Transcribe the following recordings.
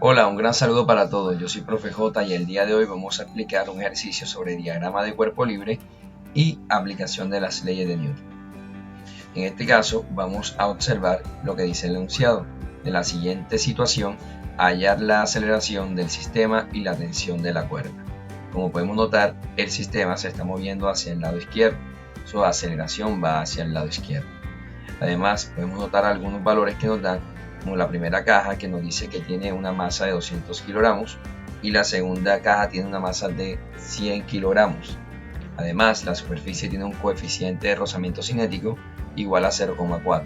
Hola, un gran saludo para todos. Yo soy Profe J y el día de hoy vamos a explicar un ejercicio sobre diagrama de cuerpo libre y aplicación de las leyes de Newton. En este caso vamos a observar lo que dice el enunciado. De la siguiente situación, hallar la aceleración del sistema y la tensión de la cuerda. Como podemos notar, el sistema se está moviendo hacia el lado izquierdo. Su aceleración va hacia el lado izquierdo. Además, podemos notar algunos valores que nos dan, como la primera caja que nos dice que tiene una masa de 200 kilogramos y la segunda caja tiene una masa de 100 kilogramos. Además, la superficie tiene un coeficiente de rozamiento cinético igual a 0,4.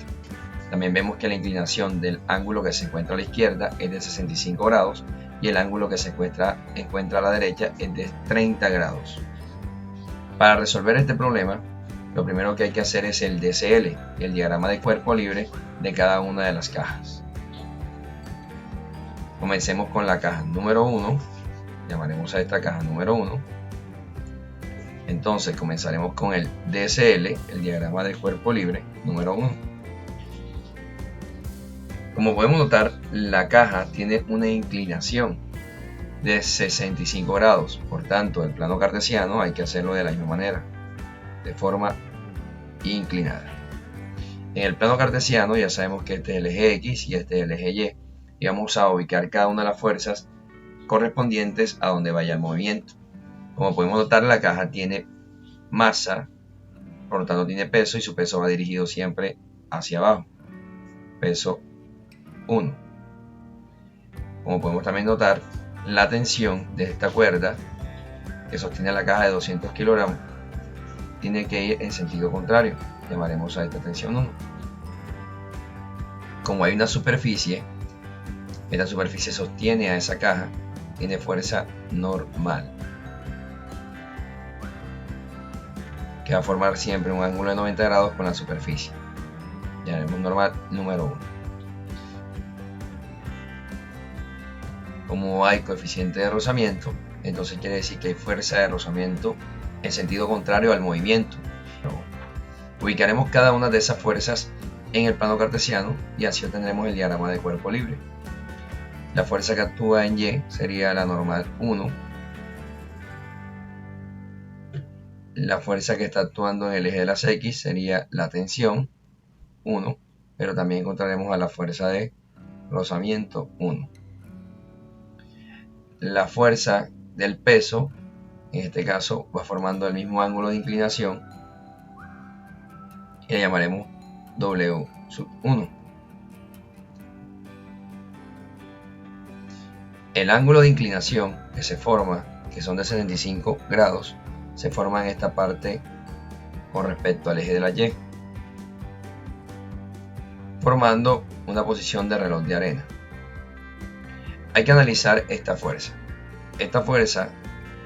También vemos que la inclinación del ángulo que se encuentra a la izquierda es de 65 grados y el ángulo que se encuentra a la derecha es de 30 grados. Para resolver este problema, lo primero que hay que hacer es el DCL, el diagrama de cuerpo libre de cada una de las cajas. Comencemos con la caja número 1, llamaremos a esta caja número 1. Entonces comenzaremos con el DCL, el diagrama de cuerpo libre número 1. Como podemos notar, la caja tiene una inclinación de 65 grados, por tanto el plano cartesiano hay que hacerlo de la misma manera, de forma inclinada. En el plano cartesiano ya sabemos que este es el eje X y este es el eje Y, y vamos a ubicar cada una de las fuerzas correspondientes a donde vaya el movimiento. Como podemos notar, la caja tiene masa, por lo tanto tiene peso y su peso va dirigido siempre hacia abajo, peso 1. Como podemos también notar, la tensión de esta cuerda que sostiene la caja de 200 kilogramos tiene que ir en sentido contrario, llamaremos a esta tensión 1. Como hay una superficie, esta superficie sostiene a esa caja, tiene fuerza normal, que va a formar siempre un ángulo de 90 grados con la superficie. Llamaremos normal número 1. Como hay coeficiente de rozamiento, entonces quiere decir que hay fuerza de rozamiento en sentido contrario al movimiento. Ubicaremos cada una de esas fuerzas en el plano cartesiano y así obtendremos el diagrama de cuerpo libre. La fuerza que actúa en Y sería la normal 1. La fuerza que está actuando en el eje de las X sería la tensión 1, pero también encontraremos a la fuerza de rozamiento 1. La fuerza del peso, en este caso, va formando el mismo ángulo de inclinación y le llamaremos W sub 1. El ángulo de inclinación que se forma, que son de 75 grados, se forma en esta parte con respecto al eje de la Y, formando una posición de reloj de arena. Hay que analizar esta fuerza. Esta fuerza,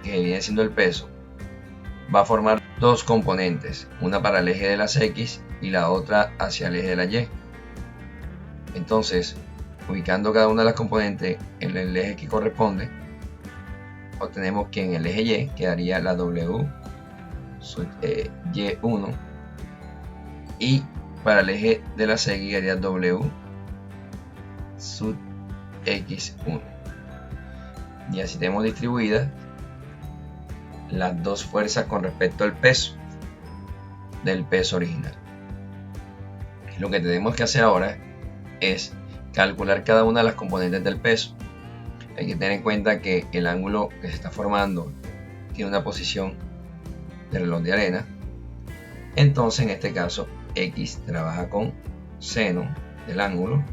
que viene siendo el peso, va a formar dos componentes, una para el eje de las X y la otra hacia el eje de la Y. Entonces, ubicando cada una de las componentes en el eje que corresponde, obtenemos que en el eje Y quedaría la W sub Y1 y para el eje de las X quedaría W sub X1. Y así tenemos distribuidas las dos fuerzas con respecto al peso del peso original. Lo que tenemos que hacer ahora es calcular cada una de las componentes del peso. Hay que tener en cuenta que el ángulo que se está formando tiene una posición de reloj de arena. Entonces, en este caso, X trabaja con seno del ángulo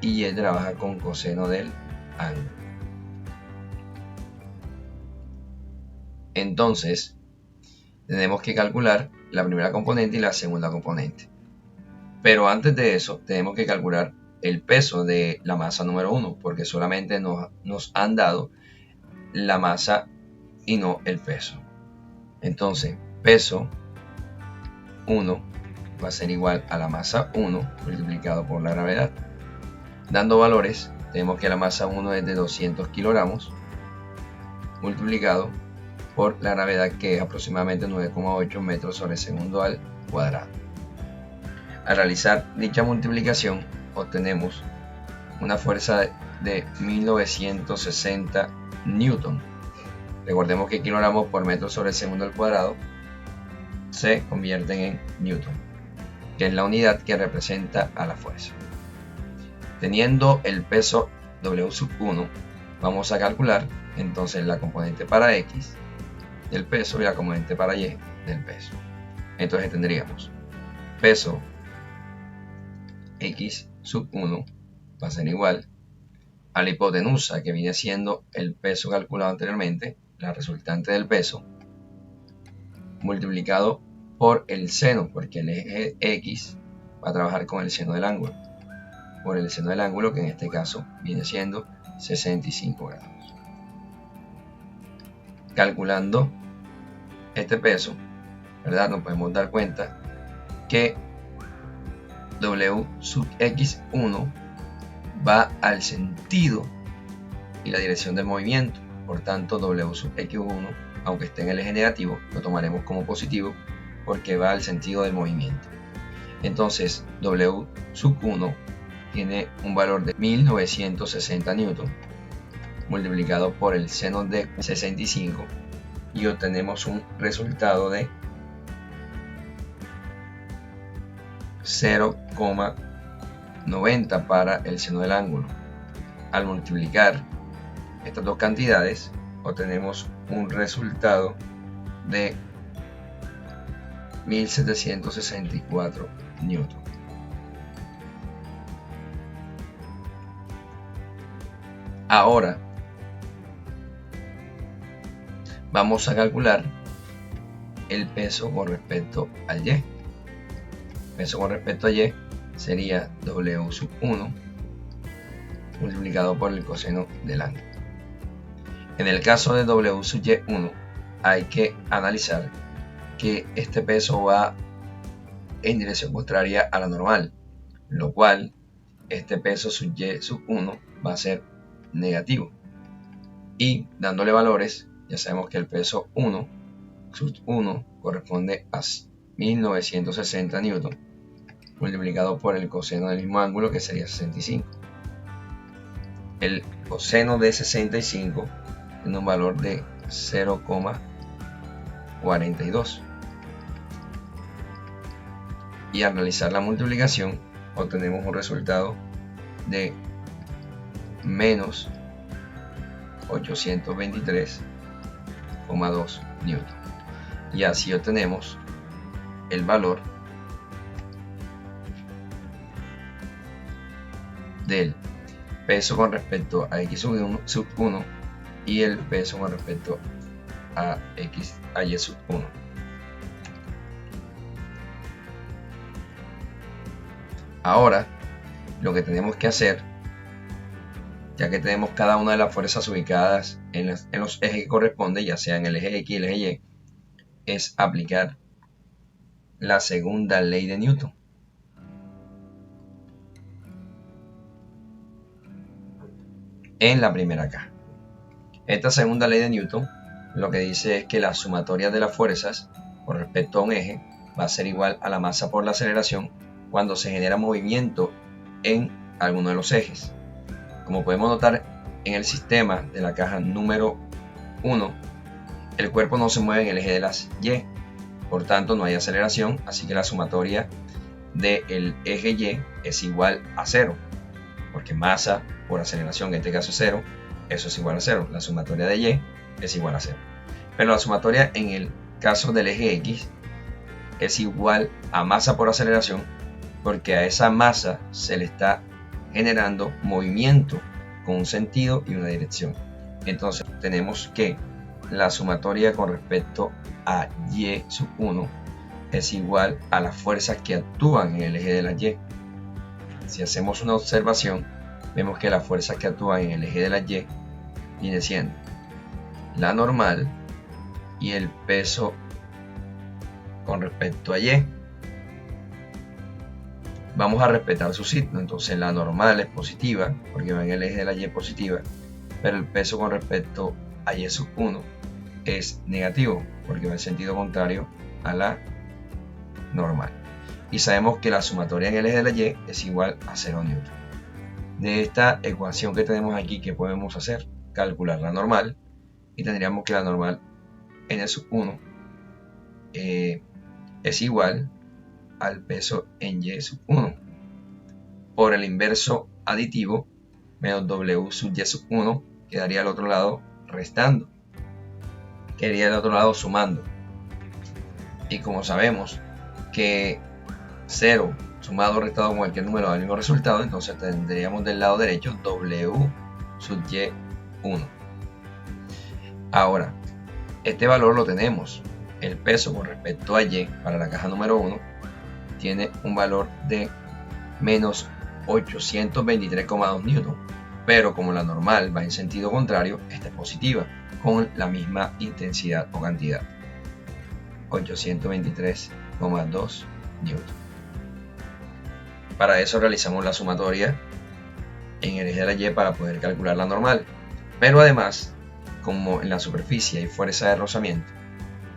y Y trabaja con coseno del ángulo. Entonces, tenemos que calcular la primera componente y la segunda componente. Pero antes de eso, tenemos que calcular el peso de la masa número 1, porque solamente nos han dado la masa y no el peso. Entonces, peso 1 va a ser igual a la masa 1 multiplicado por la gravedad. Dando valores, tenemos que la masa 1 es de 200 kilogramos multiplicado por la gravedad, que es aproximadamente 9,8 metros sobre segundo al cuadrado. Al realizar dicha multiplicación, obtenemos una fuerza de 1960 Newton. Recordemos que kilogramos por metro sobre segundo al cuadrado se convierten en Newton, que es la unidad que representa a la fuerza. Teniendo el peso W1, vamos a calcular entonces la componente para X del peso y la componente para Y del peso. Entonces tendríamos peso X1 va a ser igual a la hipotenusa, que viene siendo el peso calculado anteriormente, la resultante del peso, multiplicado por el seno, porque el eje X va a trabajar con el seno del ángulo, por el seno del ángulo, que en este caso viene siendo 65 grados. Calculando este peso, ¿verdad?, nos podemos dar cuenta que W sub X1 va al sentido y la dirección del movimiento. Por tanto, W sub X1, aunque esté en el eje negativo, lo tomaremos como positivo porque va al sentido del movimiento. Entonces, W sub 1 tiene un valor de 1960 newton multiplicado por el seno de 65 y obtenemos un resultado de 0,90 para el seno del ángulo. Al multiplicar estas dos cantidades obtenemos un resultado de 1764 newton. Ahora vamos a calcular el peso con respecto al Y. El peso con respecto a Y sería W sub 1 multiplicado por el coseno del ángulo. En el caso de W sub Y1 hay que analizar que este peso va en dirección contraria a la normal, lo cual este peso sub Y sub 1 va a ser negativo, y dándole valores ya sabemos que el peso 1 sub 1 corresponde a 1960 newton multiplicado por el coseno del mismo ángulo, que sería 65. El coseno de 65 tiene un valor de 0,42 y al realizar la multiplicación obtenemos un resultado de menos 823,2 newton, y así obtenemos el valor del peso con respecto a X sub 1 y el peso con respecto a Y sub 1. Ahora lo que tenemos que hacer, ya que tenemos cada una de las fuerzas ubicadas en los ejes que corresponden, ya sea en el eje X y el eje Y, es aplicar la segunda ley de Newton. En la primera caja. Esta segunda ley de Newton lo que dice es que la sumatoria de las fuerzas con respecto a un eje va a ser igual a la masa por la aceleración cuando se genera movimiento en alguno de los ejes. Como podemos notar en el sistema de la caja número 1, el cuerpo no se mueve en el eje de las Y, por tanto no hay aceleración, así que la sumatoria del eje Y es igual a 0, porque masa por aceleración, en este caso es 0, eso es igual a 0, la sumatoria de Y es igual a 0. Pero la sumatoria en el caso del eje X es igual a masa por aceleración, porque a esa masa se le está generando movimiento con un sentido y una dirección. Entonces tenemos que la sumatoria con respecto a Y sub 1 es igual a las fuerzas que actúan en el eje de la Y. Si hacemos una observación, vemos que las fuerzas que actúan en el eje de la Y viene siendo la normal y el peso con respecto a Y. Vamos a respetar su signo, entonces la normal es positiva porque va en el eje de la Y positiva, pero el peso con respecto a Y sub 1 es negativo porque va en sentido contrario a la normal. Y sabemos que la sumatoria en el eje de la Y es igual a 0 newton. de esta ecuación que tenemos aquí, ¿qué podemos hacer? Calcular la normal, y tendríamos que la normal n sub 1 es igual al peso en y sub 1 por el inverso aditivo menos w sub y sub 1, quedaría al otro lado restando, quedaría al otro lado sumando. Y como sabemos que 0 sumado o restado con cualquier número da el mismo resultado, entonces tendríamos del lado derecho w sub y 1. Ahora, este valor lo tenemos. El peso con respecto a y para la caja número 1 tiene un valor de menos 823,2 newton, pero como la normal va en sentido contrario, esta es positiva, con la intensidad o cantidad, 823,2 newton. Para eso realizamos la sumatoria en el eje de la y para poder calcular la normal, pero además, como en la superficie hay fuerza de rozamiento,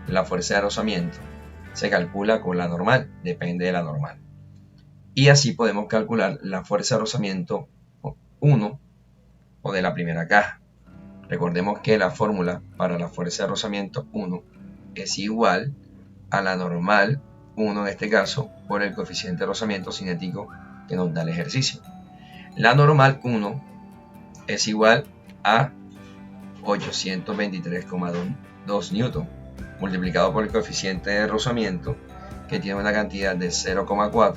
la fuerza de rozamiento se calcula con la normal, depende de la normal. Y así podemos calcular la fuerza de rozamiento 1 o de la primera caja. Recordemos que la fórmula para la fuerza de rozamiento 1 es igual a la normal 1 en este caso por el coeficiente de rozamiento cinético que nos da el ejercicio. La normal 1 es igual a 823,2 newton multiplicado por el coeficiente de rozamiento que tiene una cantidad de 0,4,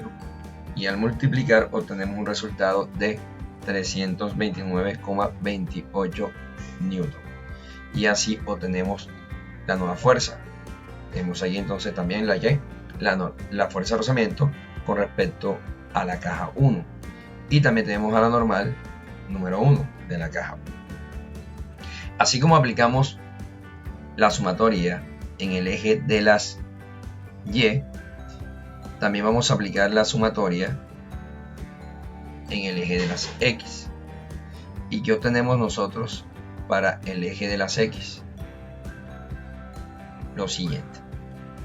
y al multiplicar obtenemos un resultado de 329,28 newton, y así obtenemos la nueva fuerza. Tenemos ahí entonces también la y, la fuerza de rozamiento con respecto a la caja 1, y también tenemos a la normal número 1 de la caja 1. Así como aplicamos la sumatoria en el eje de las y, también vamos a aplicar la sumatoria en el eje de las x. ¿Y qué obtenemos nosotros para el eje de las x? Lo siguiente,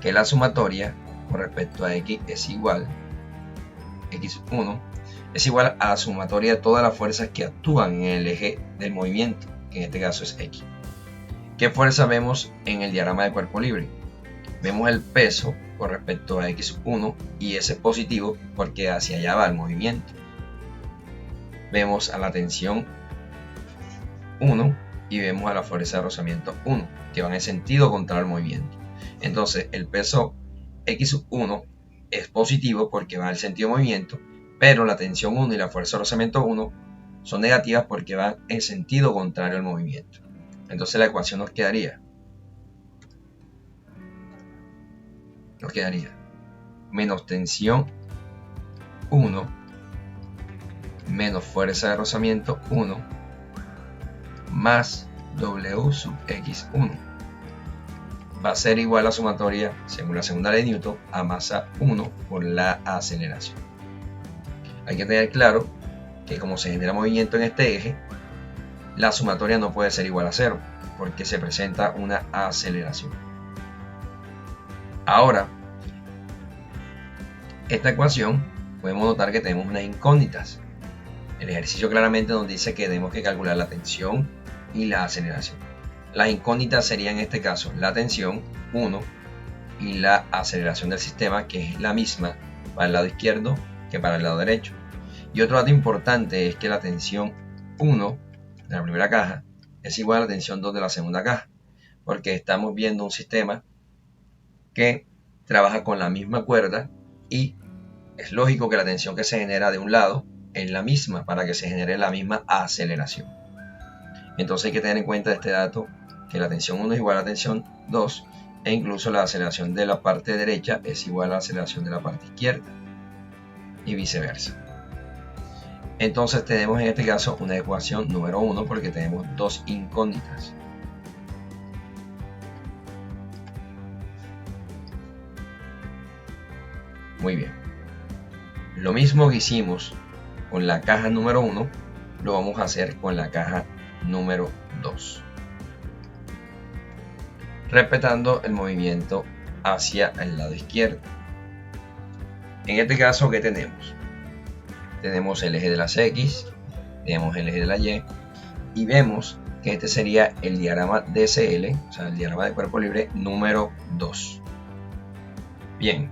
que la sumatoria con respecto a x es igual, x1 es igual a la sumatoria de todas las fuerzas que actúan en el eje del movimiento, que en este caso es x. ¿Qué fuerza vemos en el diagrama de cuerpo libre? Vemos el peso con respecto a x1 y ese es positivo porque hacia allá va el movimiento. Vemos a la tensión 1 y vemos a la fuerza de rozamiento 1 que van en sentido contrario al movimiento. Entonces el peso x1 es positivo porque va en sentido de movimiento, pero la tensión 1 y la fuerza de rozamiento 1 son negativas porque van en sentido contrario al movimiento. Entonces la ecuación nos quedaría menos tensión 1 menos fuerza de rozamiento 1 más W sub X1 va a ser igual a la sumatoria, según la segunda ley de Newton, a masa 1 por la aceleración. Hay que tener claro que como se genera movimiento en este eje, la sumatoria no puede ser igual a 0 porque se presenta una aceleración. Ahora, esta ecuación podemos notar que tenemos unas incógnitas. El ejercicio claramente nos dice que tenemos que calcular la tensión y la aceleración. Las incógnitas serían en este caso la tensión 1 y la aceleración del sistema, que es la misma para el lado izquierdo que para el lado derecho. Y otro dato importante es que la tensión 1 de la primera caja es igual a la tensión 2 de la segunda caja, porque estamos viendo un sistema que trabaja con la misma cuerda y es lógico que la tensión que se genera de un lado es la misma para que se genere la misma aceleración. Entonces hay que tener en cuenta este dato, que la tensión 1 es igual a la tensión 2 e incluso la aceleración de la parte derecha es igual a la aceleración de la parte izquierda y viceversa. Entonces tenemos en este caso una ecuación número 1 porque tenemos dos incógnitas. Muy bien. Lo mismo que hicimos con la caja número 1, lo vamos a hacer con la caja número 2. Respetando el movimiento hacia el lado izquierdo. En este caso, ¿qué tenemos? Tenemos el eje de las X, tenemos el eje de la Y, y vemos que este sería el diagrama DCL, o sea, el diagrama de cuerpo libre número 2. Bien,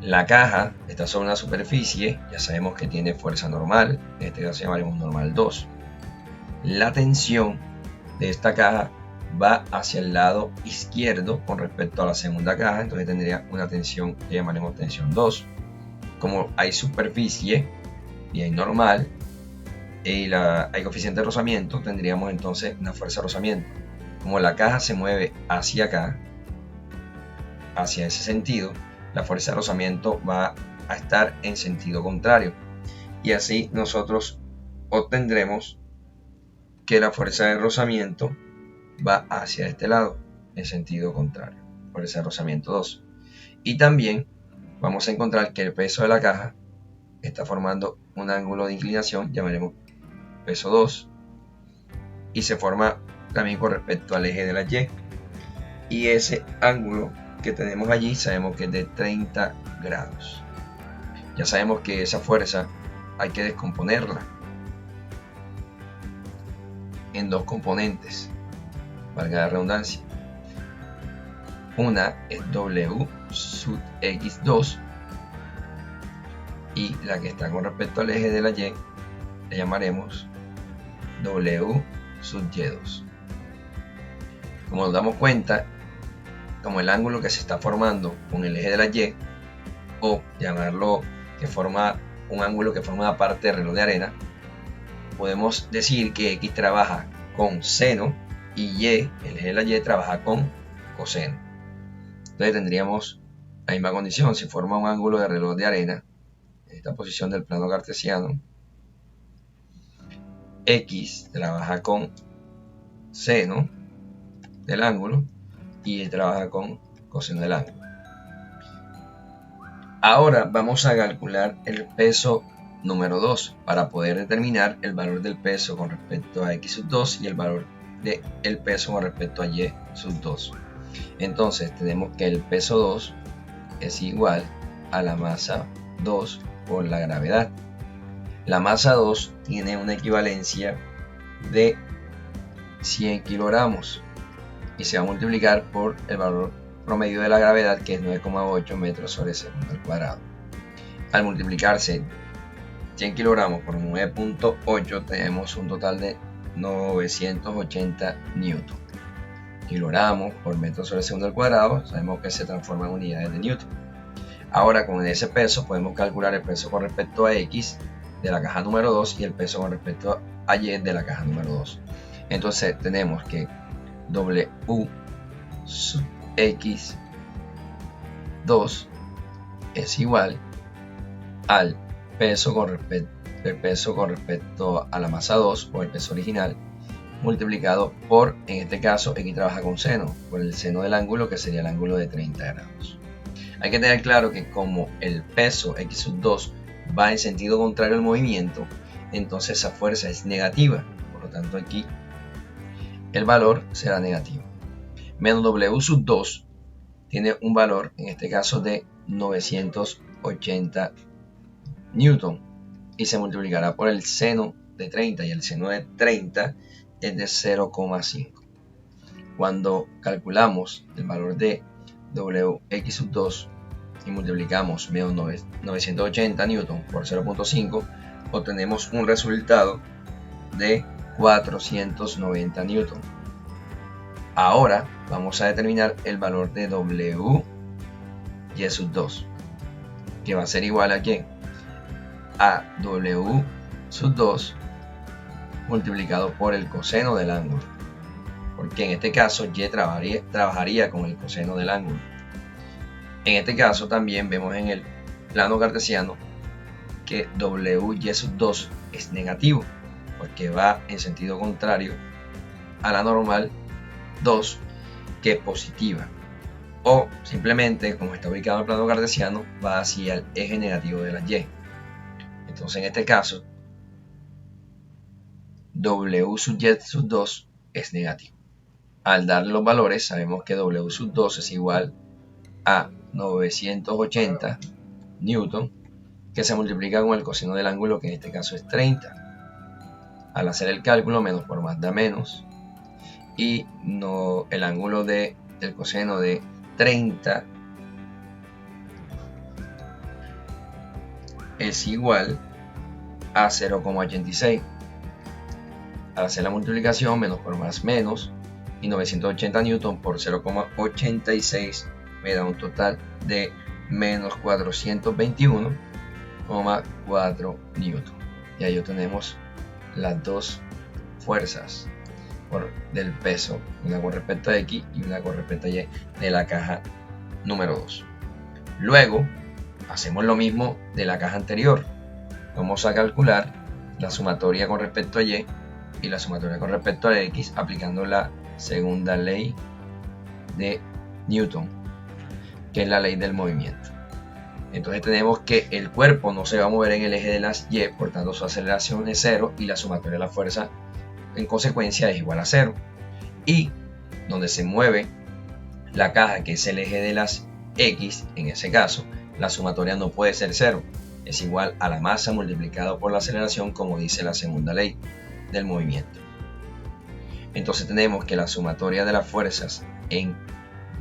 la caja está sobre una superficie, ya sabemos que tiene fuerza normal, en este caso llamaremos normal 2. La tensión de esta caja va hacia el lado izquierdo con respecto a la segunda caja, entonces tendría una tensión que llamaremos tensión 2. Como hay superficie y hay normal y hay coeficiente de rozamiento, tendríamos entonces una fuerza de rozamiento. Como la caja se mueve hacia acá, hacia ese sentido, la fuerza de rozamiento va a estar en sentido contrario, y así nosotros obtendremos que la fuerza de rozamiento va hacia este lado en sentido contrario, fuerza de rozamiento 2. Y también vamos a encontrar que el peso de la caja está formando un ángulo de inclinación, llamaremos peso 2, y se forma también con respecto al eje de la Y, y ese ángulo que tenemos allí sabemos que es de 30 grados. Ya sabemos que esa fuerza hay que descomponerla en dos componentes, valga la redundancia. Una es W sub X2 y la que está con respecto al eje de la Y le llamaremos W sub Y2. Como nos damos cuenta, como el ángulo que se está formando con el eje de la Y, o llamarlo que forma un ángulo que forma parte del reloj de arena, podemos decir que X trabaja con seno y Y, el eje de la Y, trabaja con coseno. Entonces tendríamos la misma condición. Si forma un ángulo de reloj de arena en esta posición del plano cartesiano, X trabaja con seno del ángulo y Y trabaja con coseno del ángulo. Ahora vamos a calcular el peso número 2 para poder determinar el valor del peso con respecto a X sub 2 y el valor del peso con respecto a Y sub 2. Entonces tenemos que el peso 2 es igual a la masa 2 por la gravedad. La masa 2 tiene una equivalencia de 100 kilogramos y se va a multiplicar por el valor promedio de la gravedad, que es 9,8 metros sobre segundo al cuadrado. Al multiplicarse 100 kilogramos por 9,8 tenemos un total de 980 newton. Kilogramos por metro sobre segundo al cuadrado, sabemos que se transforma en unidades de newton. Ahora con ese peso podemos calcular el peso con respecto a X de la caja número 2 y el peso con respecto a Y de la caja número 2. Entonces tenemos que W sub X2 es igual al peso con respecto a la masa 2 o el peso original multiplicado por, en este caso, X trabaja con seno, por el seno del ángulo, que sería el ángulo de 30 grados. Hay que tener claro que como el peso X sub 2 va en sentido contrario al movimiento, entonces esa fuerza es negativa, por lo tanto aquí el valor será negativo. Menos W sub 2 tiene un valor, en este caso, de 980 newton y se multiplicará por el seno de 30, y el seno de 30 es de 0,5. Cuando calculamos el valor de Wx sub 2 y multiplicamos menos 980 newton por 0,5, obtenemos un resultado de 490 newton. Ahora vamos a determinar el valor de W y sub 2, que va a ser igual a ¿quién? A W sub 2 multiplicado por el coseno del ángulo, porque en este caso Y trabajaría con el coseno del ángulo. En este caso también vemos en el plano cartesiano que WY sub 2 es negativo, porque va en sentido contrario a la normal 2, que es positiva, o simplemente, como está ubicado en el plano cartesiano, va hacia el eje negativo de la Y. Entonces en este caso W sub Y sub 2 es negativo. Al darle los valores sabemos que W sub 2 es igual a 980 newton, que se multiplica con el coseno del ángulo, que en este caso es 30. al hacer el cálculo, menos por más da menos, y el ángulo del coseno de 30 es igual a 0,86. Al hacer la multiplicación, menos por más menos, y 980 newton por 0,86 me da un total de menos 421,4 newton. Y ahí tenemos las dos fuerzas del peso, una con respecto a X y una con respecto a Y de la caja número 2. Luego hacemos lo mismo de la caja anterior. Vamos a calcular la sumatoria con respecto a Y y la sumatoria con respecto a X aplicando la segunda ley de Newton, que es la ley del movimiento. Entonces tenemos que el cuerpo no se va a mover en el eje de las Y, por tanto su aceleración es 0 y la sumatoria de la fuerza en consecuencia es igual a 0. Y donde se mueve la caja, que es el eje de las X, en ese caso la sumatoria no puede ser 0, es igual a la masa multiplicado por la aceleración, como dice la segunda ley del movimiento. Entonces tenemos que la sumatoria de las fuerzas en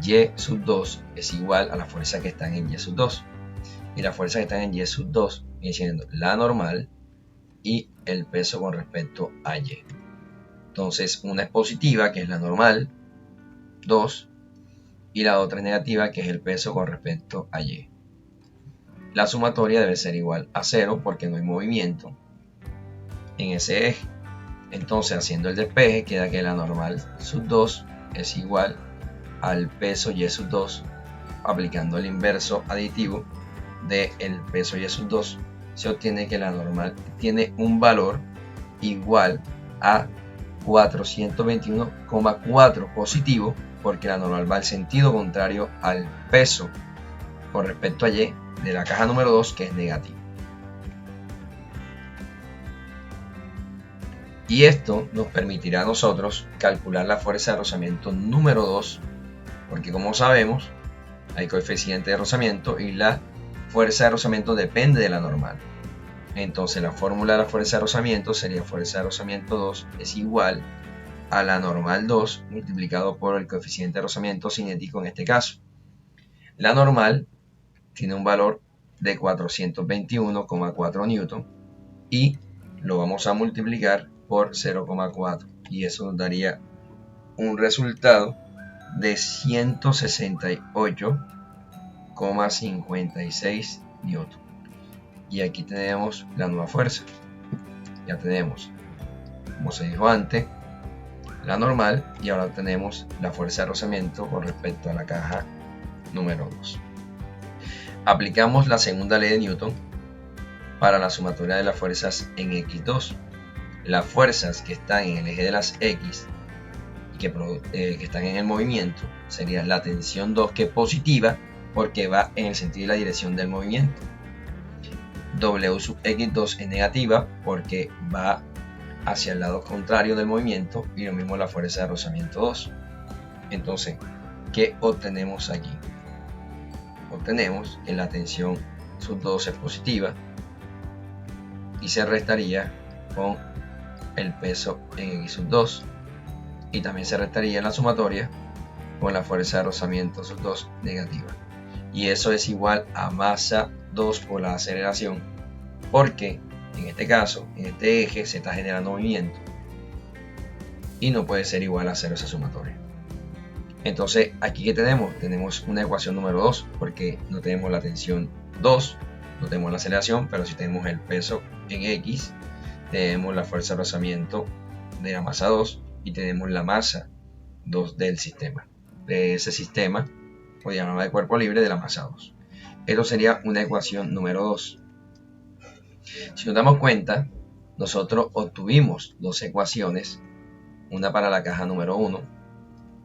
Y sub 2 es igual a la fuerza que están en Y sub 2. Y la fuerza que están en Y sub 2 viene siendo la normal y el peso con respecto a Y. Entonces una es positiva, que es la normal, 2, y la otra es negativa, que es el peso con respecto a Y. La sumatoria debe ser igual a 0 porque no hay movimiento en ese eje. Entonces, haciendo el despeje, queda que la normal sub 2 es igual al peso Y sub 2, aplicando el inverso aditivo del peso Y sub 2, se obtiene que la normal tiene un valor igual a 421,4 positivo, porque la normal va al sentido contrario al peso con respecto a Y de la caja número 2, que es negativo. Y esto nos permitirá a nosotros calcular la fuerza de rozamiento número 2, porque como sabemos, hay coeficiente de rozamiento y la fuerza de rozamiento depende de la normal. Entonces la fórmula de la fuerza de rozamiento sería fuerza de rozamiento 2 es igual a la normal 2 multiplicado por el coeficiente de rozamiento cinético en este caso. La normal tiene un valor de 421,4 newton y lo vamos a multiplicar por 0,4 y eso nos daría un resultado de 168,56 newton. Y aquí tenemos la nueva fuerza. Ya tenemos, como se dijo antes, la normal, y ahora tenemos la fuerza de rozamiento con respecto a la caja número 2. Aplicamos la segunda ley de Newton para la sumatoria de las fuerzas en X2. Las fuerzas que están en el eje de las X y que están en el movimiento sería la tensión 2, que es positiva porque va en el sentido y la dirección del movimiento. W sub X2 es negativa porque va hacia el lado contrario del movimiento, y lo mismo la fuerza de rozamiento 2. Entonces, ¿qué obtenemos aquí? Obtenemos que la tensión sub 2 es positiva y se restaría con el peso en X sub 2, y también se restaría en la sumatoria con la fuerza de rozamiento sub 2 negativa, y eso es igual a masa 2 por la aceleración, porque en este caso, en este eje se está generando movimiento y no puede ser igual a 0 esa sumatoria. Entonces, aquí que tenemos una ecuación número 2, porque no tenemos la tensión 2, no tenemos la aceleración, pero sí tenemos el peso en X, tenemos la fuerza de rozamiento de la masa 2 y tenemos la masa 2 del sistema, de ese sistema, o diagrama de cuerpo libre de la masa 2. Esto sería una ecuación número 2. Si nos damos cuenta, nosotros obtuvimos dos ecuaciones, una para la caja número 1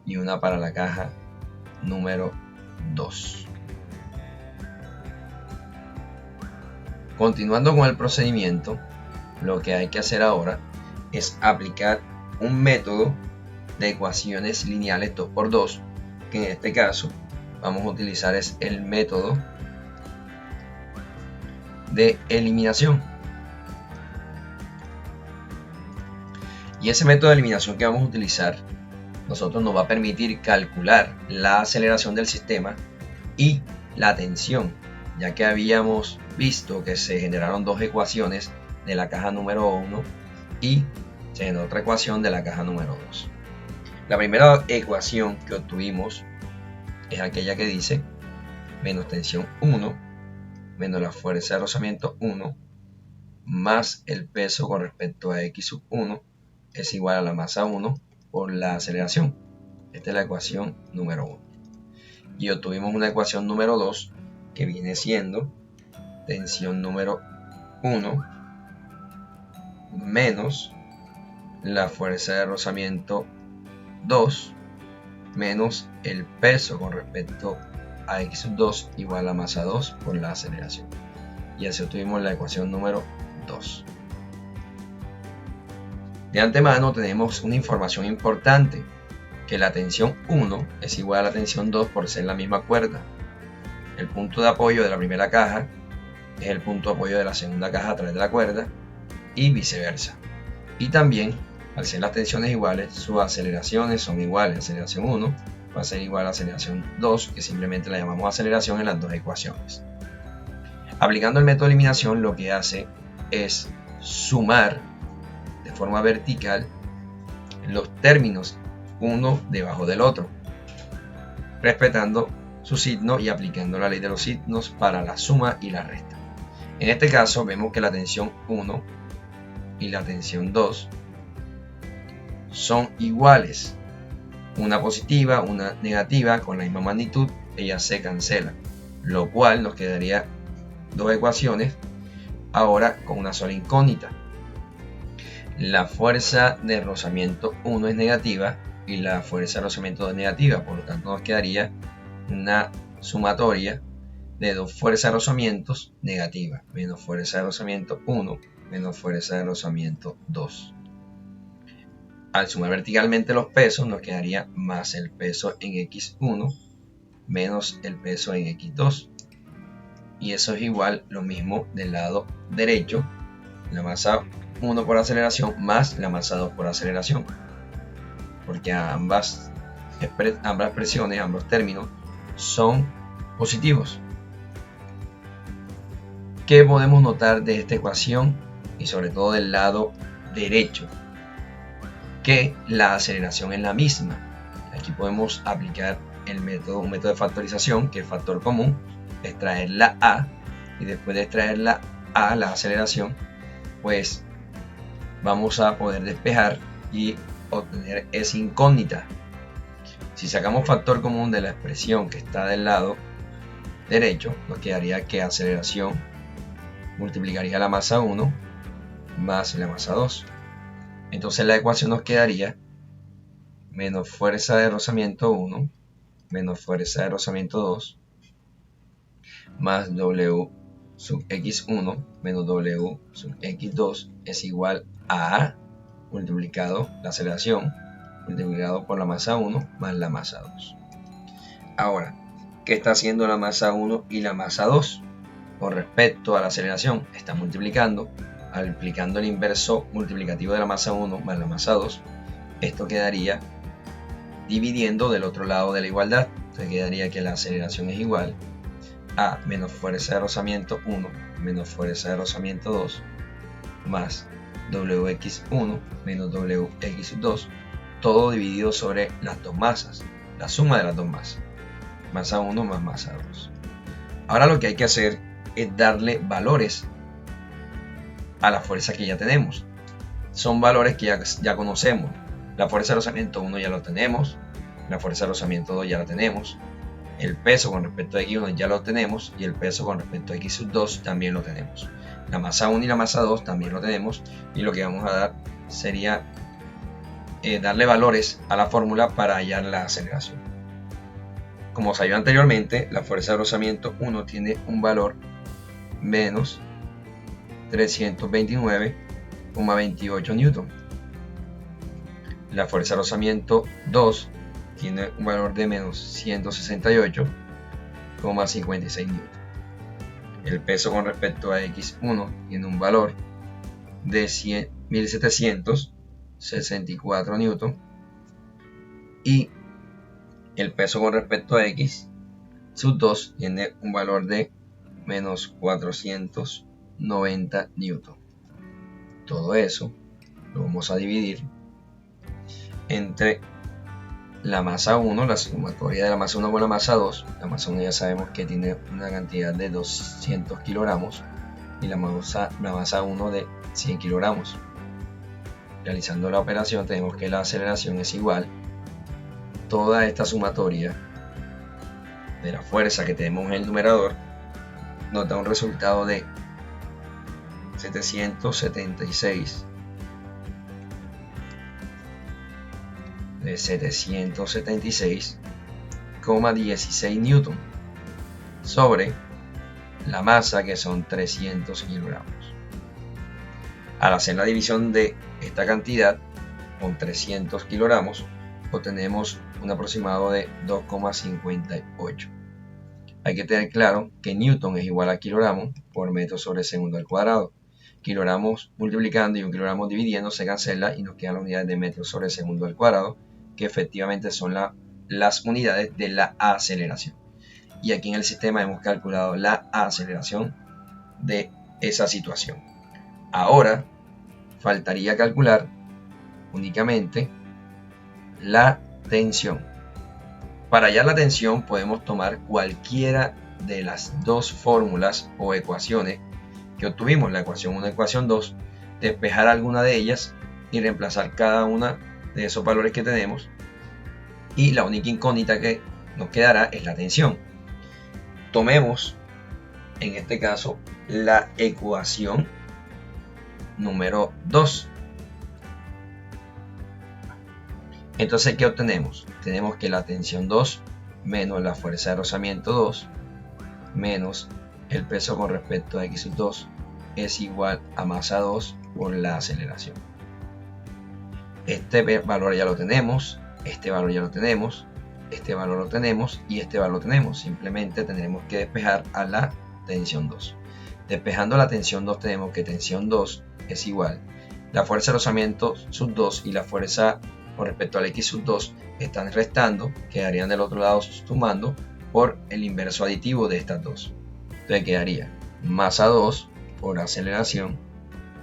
y una para la caja número 2. Continuando con el procedimiento, lo que hay que hacer ahora es aplicar un método de ecuaciones lineales 2×2, que en este caso vamos a utilizar es el método de eliminación. Y ese método de eliminación que vamos a utilizar nosotros nos va a permitir calcular la aceleración del sistema y la tensión, ya que habíamos visto que se generaron dos ecuaciones de la caja número 1 y se generó otra ecuación de la caja número 2. La primera ecuación que obtuvimos es aquella que dice menos tensión 1 menos la fuerza de rozamiento 1 más el peso con respecto a x sub 1 es igual a la masa 1 por la aceleración. Esta es la ecuación número 1. Y obtuvimos una ecuación número 2 que viene siendo tensión número 1 menos la fuerza de rozamiento 2 menos el peso con respecto a x sub 2 igual a masa 2 por la aceleración. Y así obtuvimos la ecuación número 2. De antemano tenemos una información importante, que la tensión 1 es igual a la tensión 2 por ser la misma cuerda. El punto de apoyo de la primera caja es el punto de apoyo de la segunda caja a través de la cuerda y viceversa. Y también, al ser las tensiones iguales, sus aceleraciones son iguales. Aceleración 1 va a ser igual a aceleración 2, que simplemente la llamamos aceleración en las dos ecuaciones. Aplicando el método de eliminación, lo que hace es sumar de forma vertical los términos uno debajo del otro, respetando su signo y aplicando la ley de los signos para la suma y la resta. En este caso vemos que la tensión 1 y la tensión 2 son iguales, una positiva, una negativa con la misma magnitud, ellas se cancelan, lo cual nos quedaría dos ecuaciones ahora con una sola incógnita. La fuerza de rozamiento 1 es negativa y la fuerza de rozamiento 2 es negativa, por lo tanto nos quedaría una sumatoria de dos fuerzas de rozamientos negativas, menos fuerza de rozamiento 1 menos fuerza de rozamiento 2. Al sumar verticalmente los pesos nos quedaría más el peso en x1 menos el peso en x2, y eso es igual lo mismo del lado derecho, la masa 1 por aceleración más la masa 2 por aceleración, porque ambas expresiones, ambos términos son positivos. ¿Qué podemos notar de esta ecuación y sobre todo del lado derecho? Que la aceleración es la misma. Aquí podemos aplicar un método de factorización, que es factor común, extraer la A, y después de extraer la A, la aceleración, pues vamos a poder despejar y obtener esa incógnita. Si sacamos factor común de la expresión que está del lado derecho, nos quedaría que aceleración multiplicaría la masa 1 más la masa 2. Entonces la ecuación nos quedaría menos fuerza de rozamiento 1 menos fuerza de rozamiento 2 más W sub x1 menos W sub x2 es igual a A multiplicado la aceleración multiplicado por la masa 1 más la masa 2. Ahora, ¿qué está haciendo la masa 1 y la masa 2? Con respecto a la aceleración, está multiplicando, aplicando el inverso multiplicativo de la masa 1 más la masa 2. Esto quedaría dividiendo del otro lado de la igualdad. Entonces quedaría que la aceleración es igual a menos fuerza de rozamiento 1 menos fuerza de rozamiento 2 más Wx1 menos Wx2, todo dividido sobre las dos masas, la suma de las dos masas, masa 1 más masa 2. Ahora lo que hay que hacer es darle valores a la fuerza que ya tenemos. Son valores que ya conocemos. La fuerza de rozamiento 1 ya lo tenemos, la fuerza de rozamiento 2 ya la tenemos, el peso con respecto a x1 ya lo tenemos y el peso con respecto a x2 también lo tenemos. La masa 1 y la masa 2 también lo tenemos, y lo que vamos a dar sería darle valores a la fórmula para hallar la aceleración. Como se vio anteriormente, la fuerza de rozamiento 1 tiene un valor menos 329,28 newton. La fuerza de rozamiento 2 tiene un valor de menos 168,56 newton. El peso con respecto a x1 tiene un valor de 1700 64 newton, y el peso con respecto a X sub 2 tiene un valor de menos 490 newton. Todo eso lo vamos a dividir entre la masa 1, la sumatoria de la masa 1 con la masa 2. La masa 1 ya sabemos que tiene una cantidad de 200 kilogramos y la masa 1 de 100 kilogramos. Realizando la operación tenemos que la aceleración es igual. Toda esta sumatoria de la fuerza que tenemos en el numerador nos da un resultado de 776,16 newton sobre la masa, que son 300 kilogramos. Al hacer la división de esta cantidad con 300 kilogramos, obtenemos un aproximado de 2,58. Hay que tener claro que newton es igual a kilogramo por metro sobre segundo al cuadrado. Kilogramos multiplicando y un kilogramo dividiendo se cancela y nos quedan las unidades de metro sobre segundo al cuadrado, que efectivamente son las unidades de la aceleración. Y aquí en el sistema hemos calculado la aceleración de esa situación. Ahora faltaría calcular únicamente la tensión. Para hallar la tensión podemos tomar cualquiera de las dos fórmulas o ecuaciones que obtuvimos, la ecuación 1 y la ecuación 2, despejar alguna de ellas y reemplazar cada una de esos valores que tenemos, y la única incógnita que nos quedará es la tensión. Tomemos en este caso la ecuación número 2. Entonces, ¿qué obtenemos? Tenemos que la tensión 2 menos la fuerza de rozamiento 2 menos el peso con respecto a X sub 2 es igual a masa 2 por la aceleración. Este valor ya lo tenemos, este valor ya lo tenemos, este valor lo tenemos y este valor lo tenemos. Simplemente tendremos que despejar a la tensión 2. Despejando la tensión 2 tenemos que tensión 2 es igual. La fuerza de rozamiento sub 2 y la fuerza con respecto al X sub 2 están restando, quedarían del otro lado sumando por el inverso aditivo de estas dos. Entonces quedaría masa 2 por aceleración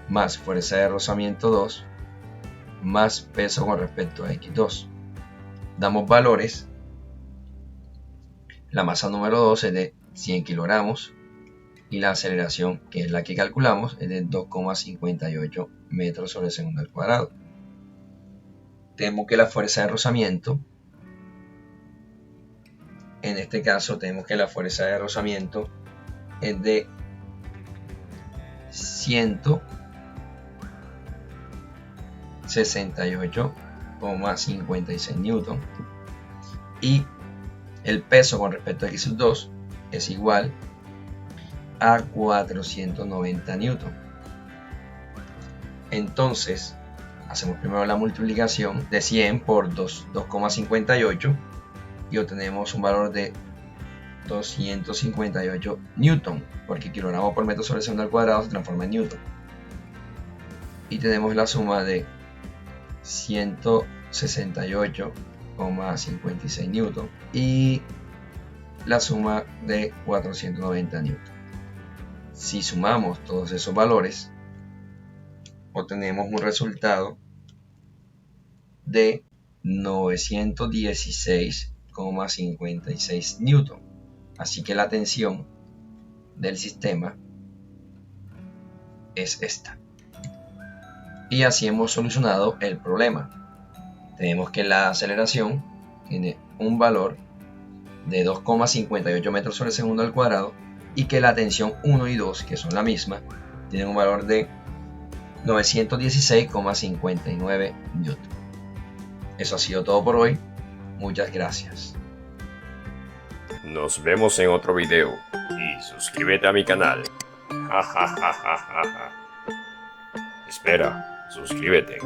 más fuerza de rozamiento 2 más peso con respecto a X2. Damos valores. La masa número 2 es de 100 kilogramos y la aceleración, que es la que calculamos, es de 2,58 metros sobre segundo al cuadrado. Tenemos que la fuerza de rozamiento, en este caso tenemos que la fuerza de rozamiento es de 168,56 newton, y el peso con respecto a X sub 2 es igual a 490 newton. Entonces hacemos primero la multiplicación de 100 por 2,58 y obtenemos un valor de 258 newton, porque kilogramo por metro sobre segundo al cuadrado se transforma en newton. Y tenemos la suma de 168,56 newton y la suma de 490 newton. Si sumamos todos esos valores, obtenemos un resultado de 916,56 newton. Así que la tensión del sistema es esta. Y así hemos solucionado el problema. Tenemos que la aceleración tiene un valor de 2,58 metros sobre segundo al cuadrado y que la tensión 1 y 2, que son la misma, tienen un valor de 916,59 newton. Eso ha sido todo por hoy. Muchas gracias. Nos vemos en otro video y suscríbete a mi canal. Espera, suscríbete.